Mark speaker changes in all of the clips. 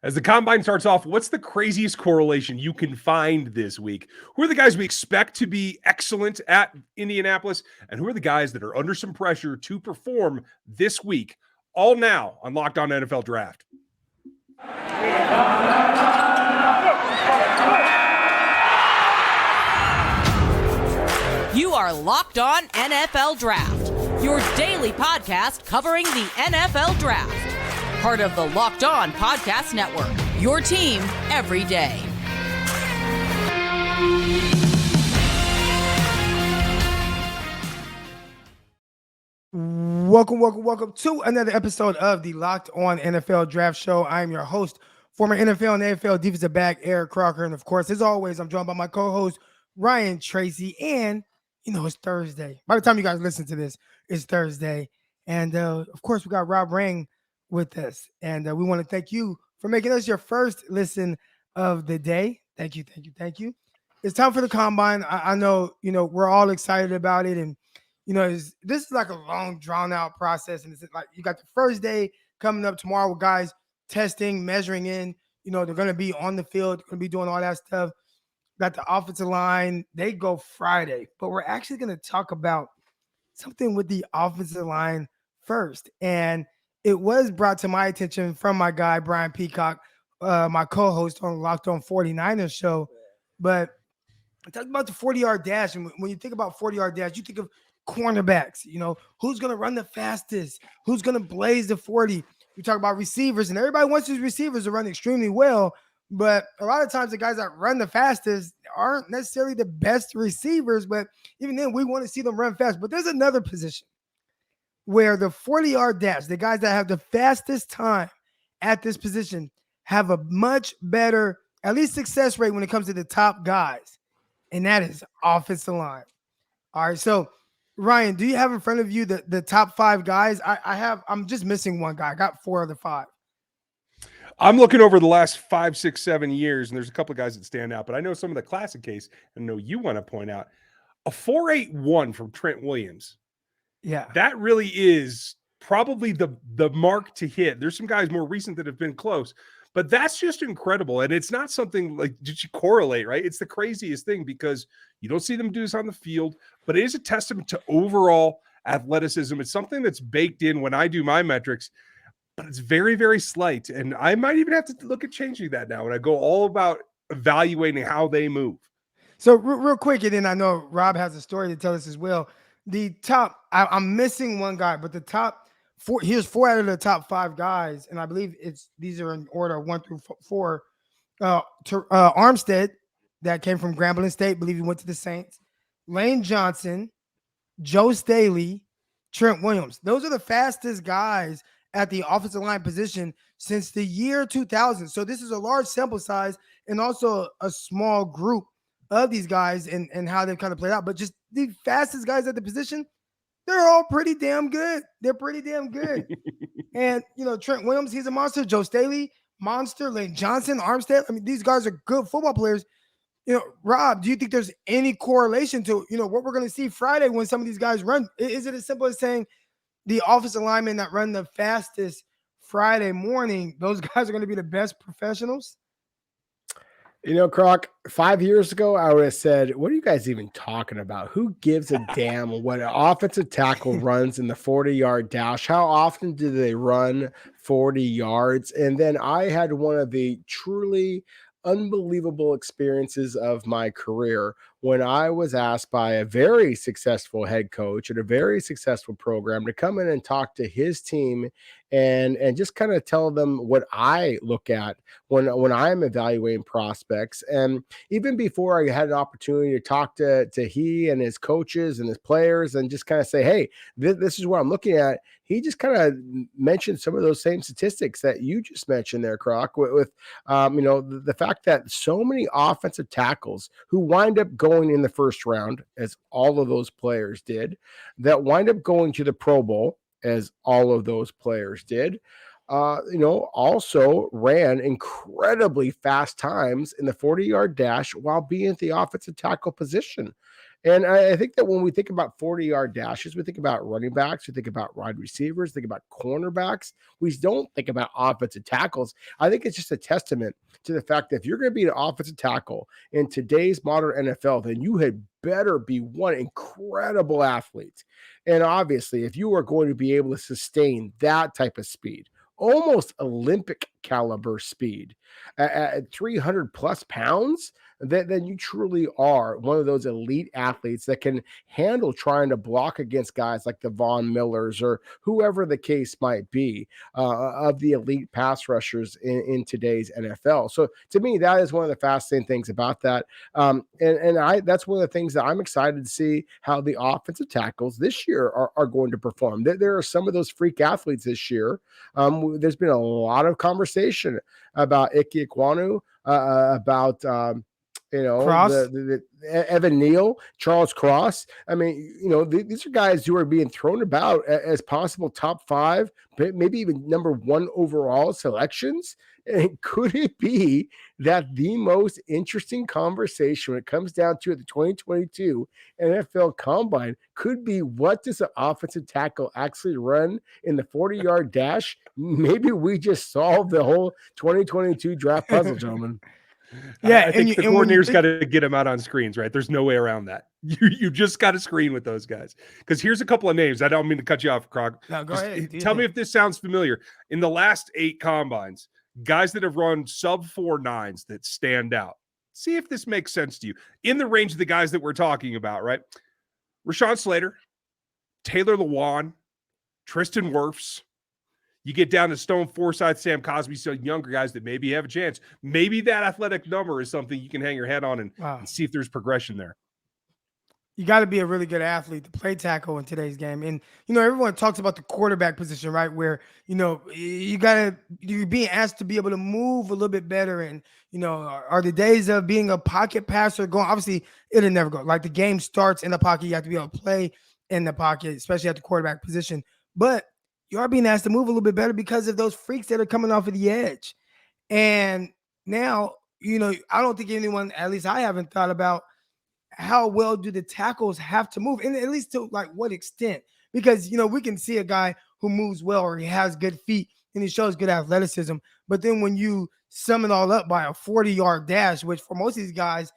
Speaker 1: As the combine starts off, what's the craziest correlation you can find this week? Who are the guys we expect to be excellent at Indianapolis? And who are the guys that are under some pressure to perform this week? All now on Locked On NFL Draft.
Speaker 2: You are Locked On NFL Draft, your daily podcast covering the NFL Draft. Part of the Locked On Podcast Network, your team every day.
Speaker 3: Welcome to another episode of the Locked On NFL Draft Show. I'm your host, former NFL and AFL defensive back, Eric Crocker. And of course, as always, I'm joined by my co-host, Ryan Tracy. And, it's Thursday. By the time you guys listen to this, it's Thursday. And, of course, we got Rob Ring with us. And we want to thank you for making us your first listen of the day. Thank you. It's time for the Combine. I know, we're all excited about it. And, this is like a long, drawn-out process. And it's like you got the first day coming up tomorrow with guys testing, measuring in. They're going to be on the field, going to be doing all that stuff. Got the offensive line. They go Friday. But we're actually going to talk about something with the offensive line first. And it was brought to my attention from my guy, Bryant Peacock, my co-host on Locked On 49ers show. But I talked about the 40-yard dash. And when you think about 40-yard dash, you think of cornerbacks. Who's going to run the fastest? Who's going to blaze the 40? We talk about receivers, and everybody wants these receivers to run extremely well. But a lot of times the guys that run the fastest aren't necessarily the best receivers. But even then, we want to see them run fast. But there's another position where the 40-yard dash, the guys that have the fastest time at this position have a much better, at least success rate when it comes to the top guys, and that is offensive line. All right, so Ryan, do you have in front of you the top five guys? I'm just missing one guy. I got four of the five.
Speaker 1: I'm looking over the last 5, 6, 7 years, and there's a couple of guys that stand out, but I know some of the classic case, and I know you want to point out a 4.81 from Trent Williams.
Speaker 3: Yeah,
Speaker 1: that really is probably the mark to hit. There's some guys more recent that have been close, but that's just incredible. And it's not something like, did you correlate, right? It's the craziest thing because you don't see them do this on the field, but it is a testament to overall athleticism. It's something that's baked in when I do my metrics, but it's very, very slight. And I might even have to look at changing that now when I go all about evaluating how they move.
Speaker 3: So real quick, and then I know Rob has a story to tell us as well. The top, I'm missing one guy, but the top four, here's four out of the top five guys, and I believe these are in order 1 through 4. Armstead, that came from Grambling State, believe he went to the Saints. Lane Johnson, Joe Staley, Trent Williams. Those are the fastest guys at the offensive line position since the year 2000. So this is a large sample size and also a small group of these guys and how they've kind of played out. But just the fastest guys at the position, they're all pretty damn good. They're pretty damn good. And, Trent Williams, he's a monster. Joe Staley, monster. Lane Johnson, Armstead. I mean, these guys are good football players. Rob, do you think there's any correlation to, what we're going to see Friday when some of these guys run? Is it as simple as saying the offensive linemen that run the fastest Friday morning, those guys are going to be the best professionals?
Speaker 4: Crock, 5 years ago, I would have said, what are you guys even talking about? Who gives a damn what an offensive tackle runs in the 40-yard dash? How often do they run 40 yards? And then I had one of the truly unbelievable experiences of my career when I was asked by a very successful head coach at a very successful program to come in and talk to his team and just kind of tell them what I look at when I'm evaluating prospects. And even before I had an opportunity to talk to he and his coaches and his players and just kind of say, hey, this is what I'm looking at, he just kind of mentioned some of those same statistics that you just mentioned there, Crock, with the fact that so many offensive tackles who wind up going in the first round, as all of those players did, that wind up going to the Pro Bowl, as all of those players did, also ran incredibly fast times in the 40-yard dash while being at the offensive tackle position. And I think that when we think about 40-yard dashes, we think about running backs, we think about wide receivers, think about cornerbacks. We don't think about offensive tackles. I think it's just a testament to the fact that if you're going to be an offensive tackle in today's modern NFL, then you had better be one incredible athlete. And obviously, if you are going to be able to sustain that type of speed, almost Olympic caliber speed at 300 plus pounds, then you truly are one of those elite athletes that can handle trying to block against guys like the Von Millers or whoever the case might be of the elite pass rushers in today's NFL. So to me, that is one of the fascinating things about that. That's one of the things that I'm excited to see how the offensive tackles this year are going to perform. There are some of those freak athletes this year. There's been a lot of conversation about Ike Ekwonu, about the Evan Neal, Charles Cross. I mean, these are guys who are being thrown about as possible top 5, maybe even number 1 overall selections. And could it be that the most interesting conversation when it comes down to the 2022 NFL Combine could be, what does an offensive tackle actually run in the 40-yard dash? Maybe we just solved the whole 2022 draft puzzle, gentlemen.
Speaker 1: Yeah, I think the coordinator's got to get him out on screens, right? There's no way around that. You just got to screen with those guys. Because here's a couple of names. I don't mean to cut you off, Crock.
Speaker 3: No, go ahead.
Speaker 1: Tell me if this sounds familiar. In the last 8 combines, guys that have run sub 4.9s that stand out. See if this makes sense to you. In the range of the guys that we're talking about, right? Rashawn Slater, Taylor Lewan, Tristan Wirfs. You get down to Stone Forsythe, Sam Cosby, so younger guys that maybe have a chance. Maybe that athletic number is something you can hang your head on and see if there's progression there.
Speaker 3: You got to be a really good athlete to play tackle in today's game. And, everyone talks about the quarterback position, right? Where, you're being asked to be able to move a little bit better. And, are the days of being a pocket passer going? Obviously, it'll never go. Like, the game starts in the pocket. You have to be able to play in the pocket, especially at the quarterback position. But you are being asked to move a little bit better because of those freaks that are coming off of the edge. And now, I don't think anyone, at least I haven't thought about how well do the tackles have to move, and at least to like what extent, because, we can see a guy who moves well or he has good feet and he shows good athleticism. But then when you sum it all up by a 40-yard dash, which for most of these guys,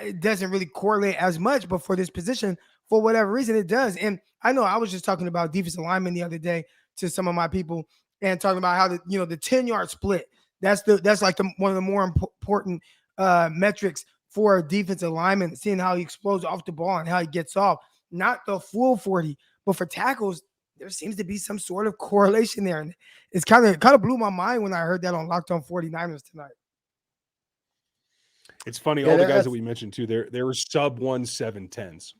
Speaker 3: it doesn't really correlate as much, but for this position, for whatever reason, it does. And I know I was just talking about defensive linemen the other day to some of my people and talking about how the 10-yard split, that's like one of the more important metrics for a defensive lineman, seeing how he explodes off the ball and how he gets off, not the full 40, but for tackles, there seems to be some sort of correlation there. And it's kind of blew my mind when I heard that on Locked On 49ers tonight.
Speaker 1: It's funny, all the guys that we mentioned too, they were sub 1.710s.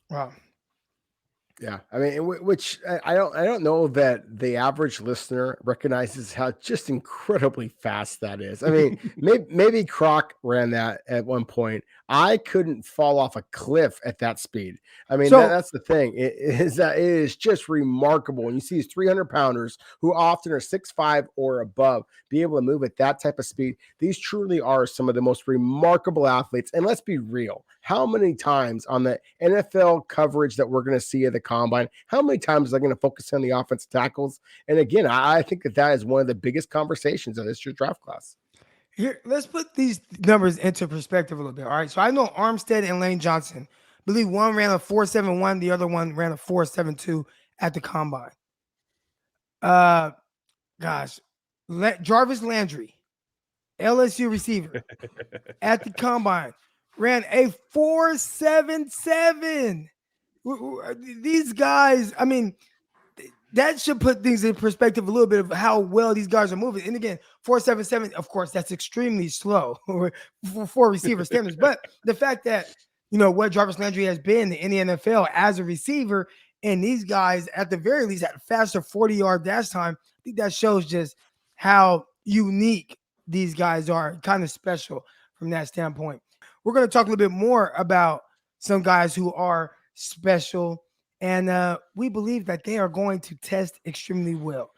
Speaker 3: Wow.
Speaker 4: Yeah, I mean, which I don't know that the average listener recognizes how just incredibly fast that is. I mean, maybe Crock ran that at one point. I couldn't fall off a cliff at that speed. I mean, that's the thing. It is just remarkable when you see these 300-pounders who often are 6'5" or above be able to move at that type of speed. These truly are some of the most remarkable athletes. And let's be real. How many times on the NFL coverage that we're going to see at the Combine, how many times are they going to focus on the offensive tackles? And again, I think that is one of the biggest conversations of this year's draft class.
Speaker 3: Here, let's put these numbers into perspective a little bit. All right. So I know Armstead and Lane Johnson, I believe one ran a 4.71, the other one ran a 4.72 at the Combine. Jarvis Landry, LSU receiver, at the Combine, ran a 4.77. These guys, I mean, that should put things in perspective a little bit of how well these guys are moving. And again, 4.77, of course, that's extremely slow for receiver standards. But the fact that, what Jarvis Landry has been in the NFL as a receiver, and these guys, at the very least, had a faster 40-yard dash time, I think that shows just how unique these guys are, kind of special from that standpoint. We're going to talk a little bit more about some guys who are special, and we believe that they are going to test extremely well.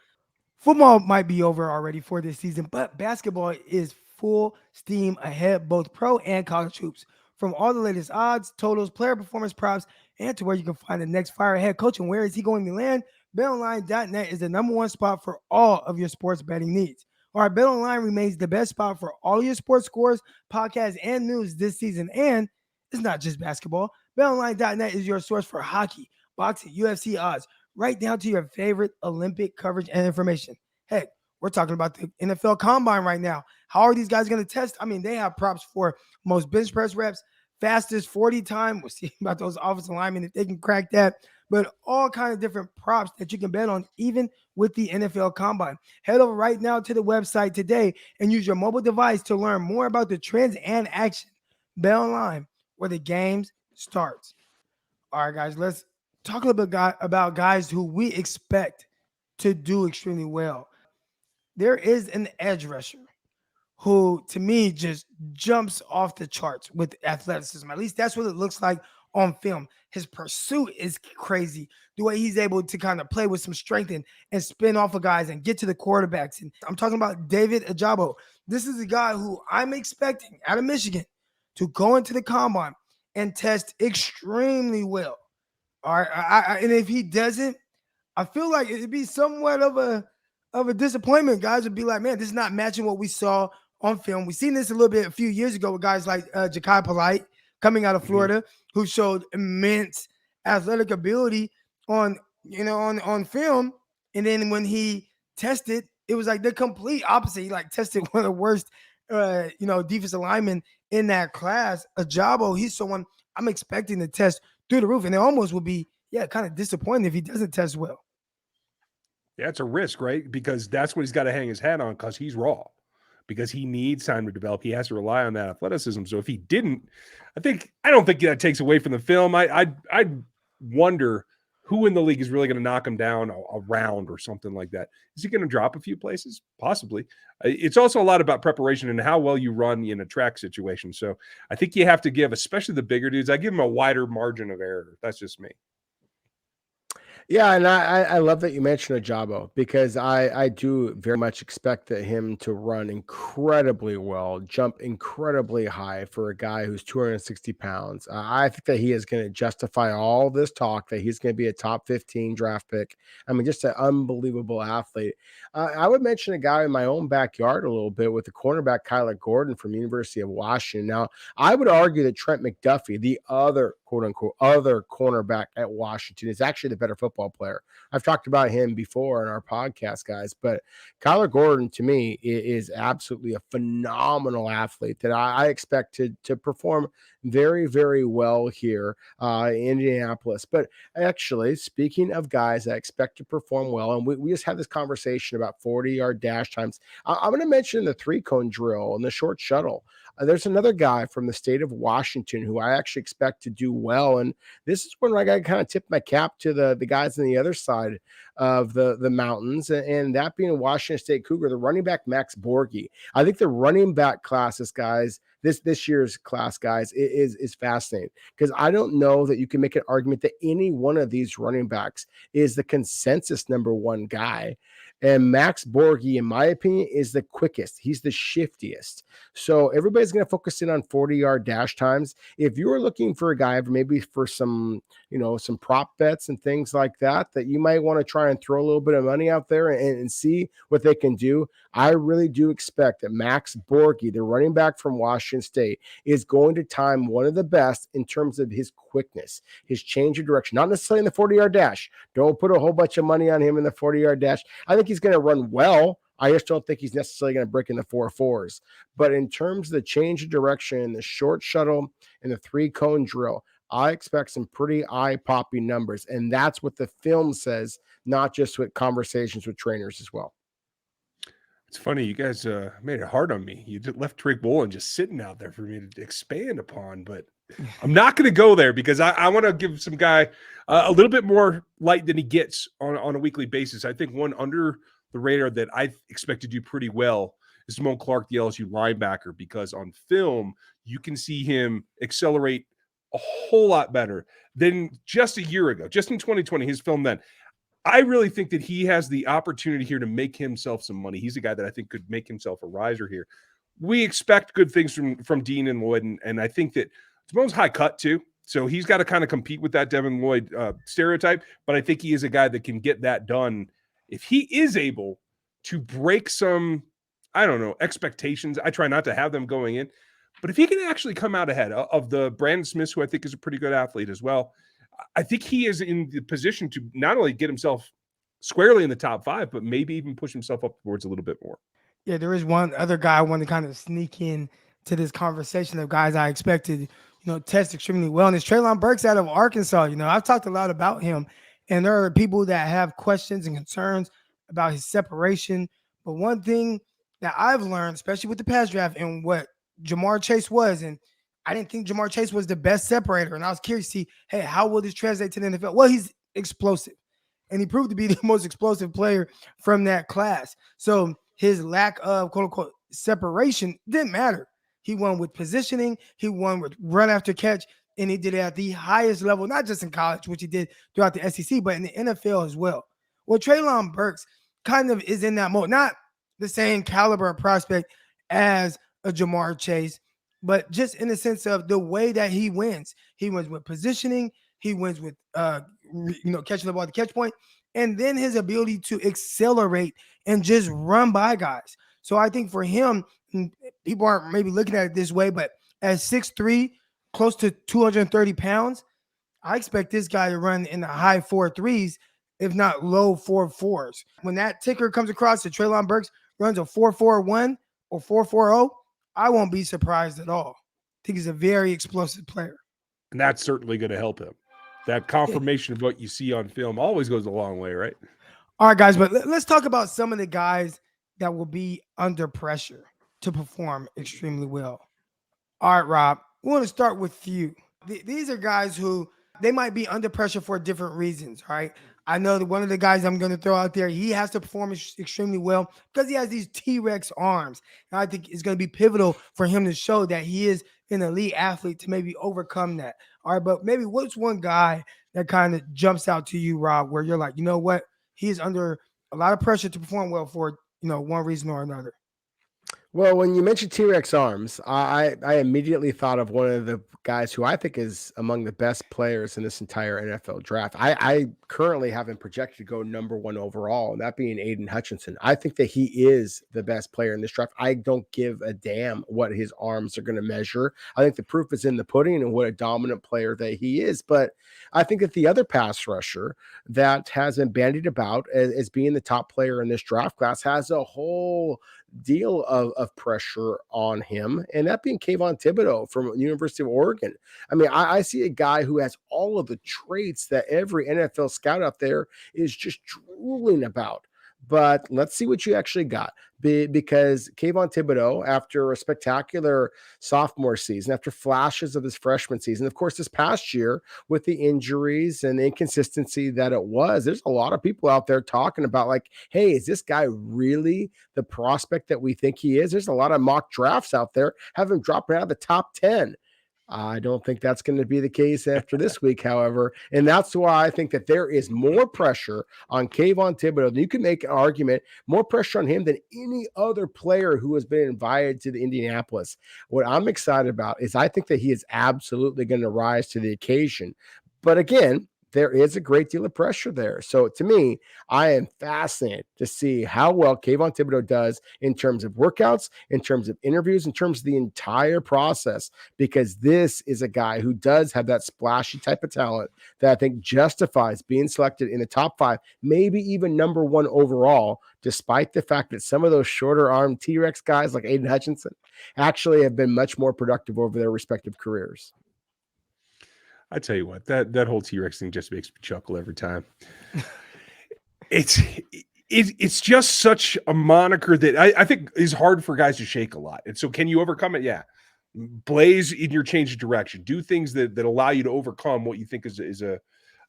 Speaker 3: Football might be over already for this season, but basketball is full steam ahead, both pro and college hoops. From all the latest odds, totals, player performance props, and to where you can find the next fire head coach and where is he going to land, BetOnline.net is the #1 spot for all of your sports betting needs. All right, BetOnline remains the best spot for all your sports scores, podcasts, and news this season. And it's not just basketball. BetOnline.net is your source for hockey, boxing, UFC odds, right down to your favorite Olympic coverage and information. Heck, we're talking about the NFL Combine right now. How are these guys going to test? I mean, they have props for most bench press reps, fastest 40 time. We'll see about those offensive linemen if they can crack that. But all kinds of different props that you can bet on, even with the NFL Combine. Head over right now to the website today and use your mobile device to learn more about the trends and action. Bet online, where the games starts. All right, guys, let's talk a little bit about guys who we expect to do extremely well. There is an edge rusher who, to me, just jumps off the charts with athleticism. At least that's what it looks like on film. His pursuit is crazy. The way he's able to kind of play with some strength and spin off of guys and get to the quarterbacks. And I'm talking about David Ajabo. This is a guy who I'm expecting out of Michigan to go into the combine and test extremely well. All right. And if he doesn't, I feel like it'd be somewhat of a disappointment. Guys would be like, man, this is not matching what we saw on film. We've seen this a few years ago with guys like Ja'Kai Polite coming out of Florida, who showed immense athletic ability on film. And then when he tested, it was like the complete opposite. He like tested one of the worst, defensive linemen in that class. Ajabo, he's someone I'm expecting to test through the roof. And it almost would be, kind of disappointing if he doesn't test well.
Speaker 1: Yeah, it's a risk, right? Because that's what he's got to hang his hat on, because he's raw. Because he needs time to develop. He has to rely on that athleticism. So if he didn't, I don't think that takes away from the film. I wonder who in the league is really going to knock him down a round or something like that. Is he going to drop a few places? Possibly. It's also a lot about preparation and how well you run in a track situation. So I think you have to give, especially the bigger dudes, I give them a wider margin of error. That's just me.
Speaker 4: Yeah, and I love that you mentioned Ajabo, because I do very much expect him to run incredibly well, jump incredibly high for a guy who's 260 pounds. I think that he is going to justify all this talk that he's going to be a top 15 draft pick. I mean, just an unbelievable athlete. I would mention a guy in my own backyard a little bit with the cornerback Kyler Gordon from University of Washington. Now, I would argue that Trent McDuffie, the other quote-unquote other cornerback at Washington, is actually the better football player. I've talked about him before in our podcast, guys, but Kyler Gordon, to me, is absolutely a phenomenal athlete that I expect to perform very, very well here in Indianapolis. But actually, speaking of guys I expect to perform well, and we just had this conversation about 40-yard dash times, I'm going to mention the 3-cone drill and the short shuttle. There's another guy from the state of Washington who I actually expect to do well. And this is when I got to kind of tip my cap to the guys on the other side of the mountains, and that being Washington State Cougar, the running back Max Borghi. I think the running back classes, guys, this year's class, guys, is fascinating, because I don't know that you can make an argument that any one of these running backs is the consensus #1 guy. And Max Borghi, in my opinion, is the quickest. He's the shiftiest. So everybody's going to focus in on 40-yard dash times. If you are looking for a guy, maybe for some prop bets and things like that you might want to try and throw a little bit of money out there and see what they can do, I really do expect that Max Borghi, the running back from Washington State, is going to time one of the best in terms of his quickness, his change of direction, not necessarily in the 40-yard dash. Don't put a whole bunch of money on him in the 40-yard dash. I think he's going to run well. I just don't think he's necessarily going to break in the 4.4s. But in terms of the change of direction, the short shuttle, and the 3-cone drill, I expect some pretty eye-popping numbers. And that's what the film says, not just with conversations with trainers as well.
Speaker 1: It's funny, you guys made it hard on me. You left Drake Woolen just sitting out there for me to expand upon, but I'm not going to go there, because I want to give some guy a little bit more light than he gets on a weekly basis. I think one under the radar that I expect to do pretty well is Simone Clark, the LSU linebacker, because on film, you can see him accelerate a whole lot better than just a year ago, just in 2020, his film then. I really think that he has the opportunity here to make himself some money. He's a guy that I think could make himself a riser here. We expect good things from Dean and Lloyd, and I think that Jamo's high cut too. So he's got to kind of compete with that Devin Lloyd stereotype. But I think he is a guy that can get that done if he is able to break some, I don't know, expectations. I try not to have them going in. But if he can actually come out ahead of the Brandon Smith, who I think is a pretty good athlete as well, I think he is in the position to not only get himself squarely in the top 5, but maybe even push himself up towards a little bit more.
Speaker 3: Yeah, there is one other guy I want to kind of sneak in to this conversation of guys I expected, test extremely well. And it's Treylon Burks out of Arkansas. I've talked a lot about him, and there are people that have questions and concerns about his separation. But one thing that I've learned, especially with the pass draft and what Jamar Chase was, and I didn't think Jamar Chase was the best separator. And I was curious to see, hey, how will this translate to the NFL? Well, he's explosive, and he proved to be the most explosive player from that class. So his lack of quote unquote separation didn't matter. He won with positioning, he won with run after catch, and he did it at the highest level, not just in college, which he did throughout the SEC, but in the NFL as well. Well, Treylon Burks kind of is in that mode, not the same caliber of prospect as a Jamar Chase, but just in the sense of the way that he wins. He wins with positioning, he wins with catching the ball at the catch point, and then his ability to accelerate and just run by guys. So I think for him, people aren't maybe looking at it this way, but at 6'3", close to 230 pounds, I expect this guy to run in the high 4.3s, if not low 4.4s. When that ticker comes across that Treylon Burks runs a 4.41 or 4.40, I won't be surprised at all. I think he's a very explosive player.
Speaker 1: And that's certainly going to help him. That confirmation of what you see on film always goes a long way, right?
Speaker 3: All right, guys, but let's talk about some of the guys that will be under pressure to perform extremely well. All right, Rob, we want to start with you. These are guys who they might be under pressure for different reasons, right? I know that one of the guys I'm going to throw out there, he has to perform extremely well because he has these T-Rex arms. And I think it's going to be pivotal for him to show that he is an elite athlete to maybe overcome that. All right, but maybe what's one guy that kind of jumps out to you, Rob, where you're like, you know what? He is under a lot of pressure to perform well for, one reason or another.
Speaker 4: Well, when you mentioned T-Rex arms, I immediately thought of one of the guys who I think is among the best players in this entire NFL draft. I currently have him projected to go number 1 overall, and that being Aiden Hutchinson. I think that he is the best player in this draft. I don't give a damn what his arms are going to measure. I think the proof is in the pudding and what a dominant player that he is. But I think that the other pass rusher that has been bandied about as being the top player in this draft class has a whole deal of pressure on him, and that being Kayvon Thibodeau from the University of Oregon. I mean, I see a guy who has all of the traits that every NFL scout out there is just drooling about. But let's see what you actually got, because Kayvon Thibodeau, after a spectacular sophomore season, after flashes of his freshman season, of course, this past year with the injuries and the inconsistency that it was, there's a lot of people out there talking about like, hey, is this guy really the prospect that we think he is? There's a lot of mock drafts out there have him dropping out of the top 10. I don't think that's going to be the case after this week, however. And that's why I think that there is more pressure on Kayvon Thibodeau. You can make an argument, more pressure on him than any other player who has been invited to the Indianapolis. What I'm excited about is I think that he is absolutely going to rise to the occasion. But again, there is a great deal of pressure there. So to me, I am fascinated to see how well Kayvon Thibodeau does in terms of workouts, in terms of interviews, in terms of the entire process, because this is a guy who does have that splashy type of talent that I think justifies being selected in the top 5, maybe even number 1 overall, despite the fact that some of those shorter arm T-Rex guys like Aiden Hutchinson actually have been much more productive over their respective careers.
Speaker 1: I tell you what, that whole T-Rex thing just makes me chuckle every time. It's just such a moniker that I think is hard for guys to shake a lot. And so can you overcome it? Yeah. Blaze in your change of direction. Do things that allow you to overcome what you think is a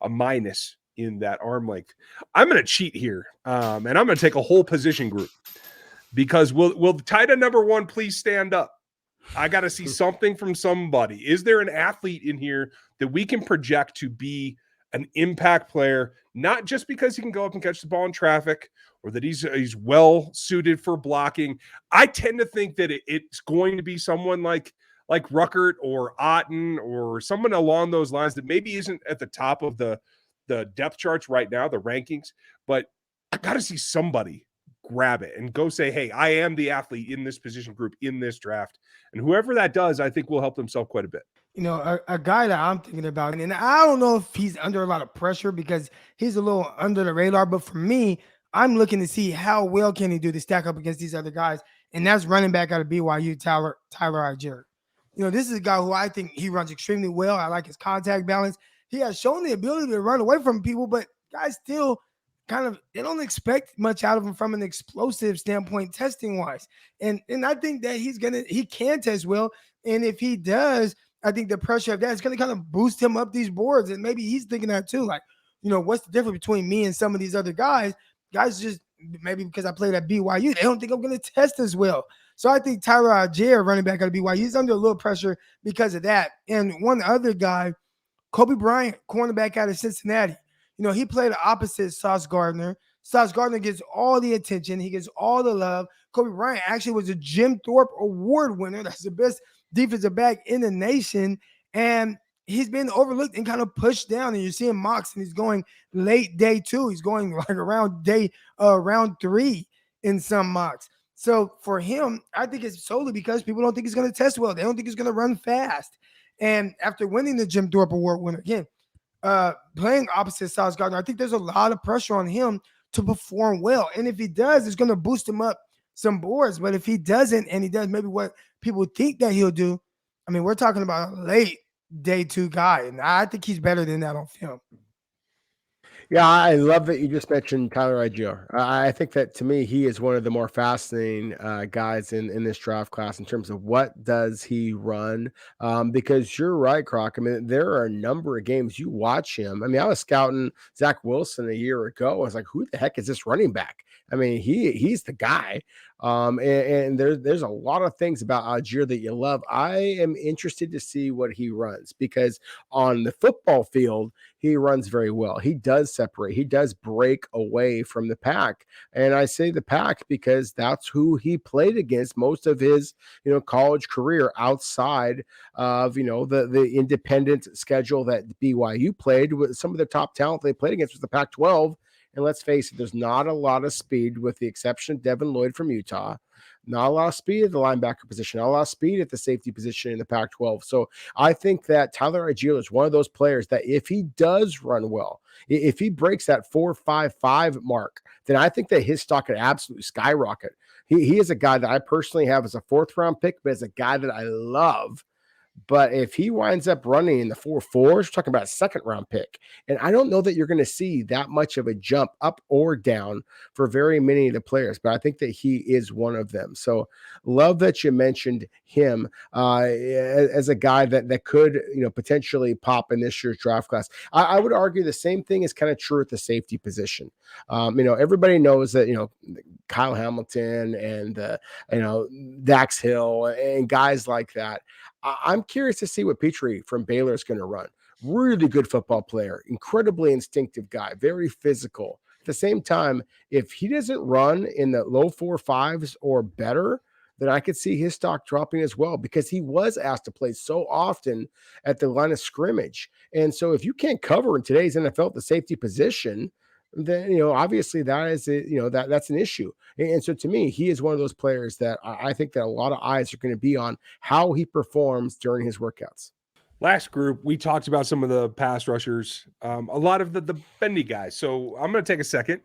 Speaker 1: minus in that arm length. I'm going to cheat here, and I'm going to take a whole position group, because will the tight end number 1 please stand up? I got to see something from somebody. Is there an athlete in here that we can project to be an impact player, not just because he can go up and catch the ball in traffic or that he's well suited for blocking? I tend to think that it's going to be someone like like Ruckert or Otten or someone along those lines that maybe isn't at the top of the depth charts right now, the rankings, but I got to see somebody grab it and go say, hey, I am the athlete in this position group in this draft. And whoever that does, I think will help themselves quite a bit.
Speaker 3: You know, a guy that I'm thinking about, and I don't know if he's under a lot of pressure because he's a little under the radar, but for me, I'm looking to see how well can he do to stack up against these other guys, and that's running back out of BYU, Tyler Ajabo. You know, this is a guy who I think he runs extremely well. I like his contact balance. He has shown the ability to run away from people, but guys still they don't expect much out of him from an explosive standpoint, testing wise. And I think that he can test well. And if he does, I think the pressure of that is going to kind of boost him up these boards. And maybe he's thinking that too. Like, you know, what's the difference between me and some of these other guys? Guys just maybe because I played at BYU, they don't think I'm going to test as well. So I think Tyler Ajabo, running back out of BYU, he's under a little pressure because of that. And one other guy, Coby Bryant, cornerback out of Cincinnati. You know, he played opposite Sauce Gardner. Sauce Gardner gets all the attention. He gets all the love. Coby Bryant actually was a Jim Thorpe Award winner. That's the best defensive back in the nation. And he's been overlooked and kind of pushed down. And you're seeing mocks, and he's going late day 2. He's going like around round 3 in some mocks. So for him, I think it's solely because people don't think he's going to test well. They don't think he's going to run fast. And after winning the Jim Thorpe Award winner, again, playing opposite Sauce Gardner, I think there's a lot of pressure on him to perform well. And if he does, it's going to boost him up some boards. But if he doesn't, and he does maybe what people think that he'll do, I mean, we're talking about a late day 2 guy. And I think he's better than that on film.
Speaker 4: Yeah, I love that you just mentioned Tyler Ajabo. I think that to me, he is one of the more fascinating guys in this draft class in terms of what does he run. Because you're right, Crock. I mean, there are a number of games you watch him. I mean, I was scouting Zach Wilson a year ago. I was like, who the heck is this running back? I mean, he's the guy. And there's a lot of things about Ajabo that you love. I am interested to see what he runs because on the football field, he runs very well. He does separate. He does break away from the pack. And I say the pack because that's who he played against most of his, college career outside of, the independent schedule that BYU played with. Some of the top talent they played against was the Pac-12. And let's face it, there's not a lot of speed with the exception of Devin Lloyd from Utah. Not a lot of speed at the linebacker position, not a lot of speed at the safety position in the Pac-12. So I think that Tyler Ajabo is one of those players that if he does run well, if he breaks that 4.55 mark, then I think that his stock could absolutely skyrocket. He is a guy that I personally have as a 4th round pick, but as a guy that I love. But if he winds up running in the 4.4s, we're talking about a 2nd round pick. And I don't know that you're going to see that much of a jump up or down for very many of the players, but I think that he is one of them. So love that you mentioned him as a guy that could, potentially pop in this year's draft class. I would argue the same thing is kind of true at the safety position. Everybody knows that, Kyle Hamilton and, Dax Hill and guys like that. I'm curious to see what Petrie from Baylor is going to run. Really good football player, incredibly instinctive guy, very physical. At the same time, if he doesn't run in the low 4.5s or better, then I could see his stock dropping as well because he was asked to play so often at the line of scrimmage. And so if you can't cover in today's NFL at the safety position, then, obviously that is, that's an issue. And so to me, he is one of those players that I think that a lot of eyes are going to be on how he performs during his workouts.
Speaker 1: Last group, we talked about some of the pass rushers, a lot of the bendy guys. So I'm going to take a second.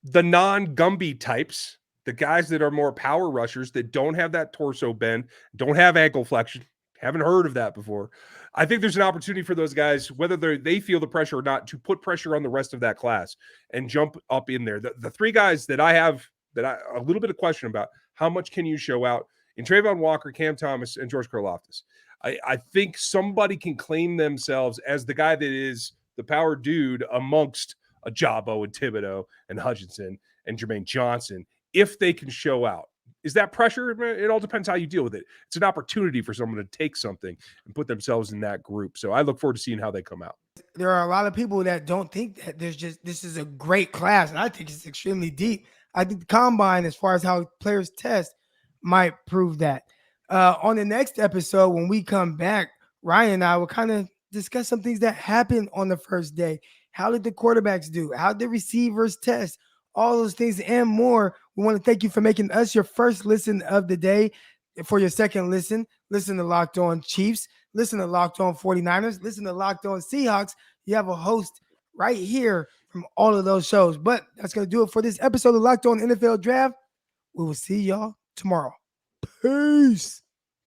Speaker 1: The non-Gumby types, the guys that are more power rushers that don't have that torso bend, don't have ankle flexion, haven't heard of that before. I think there's an opportunity for those guys, whether they feel the pressure or not, to put pressure on the rest of that class and jump up in there. The 3 guys that I have a little bit of question about, how much can you show out in Trayvon Walker, Cam Thomas, and George Karlaftis? I think somebody can claim themselves as the guy that is the power dude amongst Ajabo and Thibodeau and Hutchinson and Jermaine Johnson if they can show out. Is that pressure? It all depends how you deal with it. It's an opportunity for someone to take something and put themselves in that group. So I look forward to seeing how they come out.
Speaker 3: There are a lot of people that don't think that this is a great class, and I think it's extremely deep. I think the combine, as far as how players test, might prove that. On the next episode, when we come back, Ryan and I will kind of discuss some things that happened on the first day. How did the quarterbacks do? How did receivers test? All those things and more. We want to thank you for making us your first listen of the day. For your second listen to Locked On Chiefs, listen to Locked On 49ers, listen to Locked On Seahawks. You have a host right here from all of those shows. But that's going to do it for this episode of Locked On NFL Draft. We will see y'all tomorrow. Peace.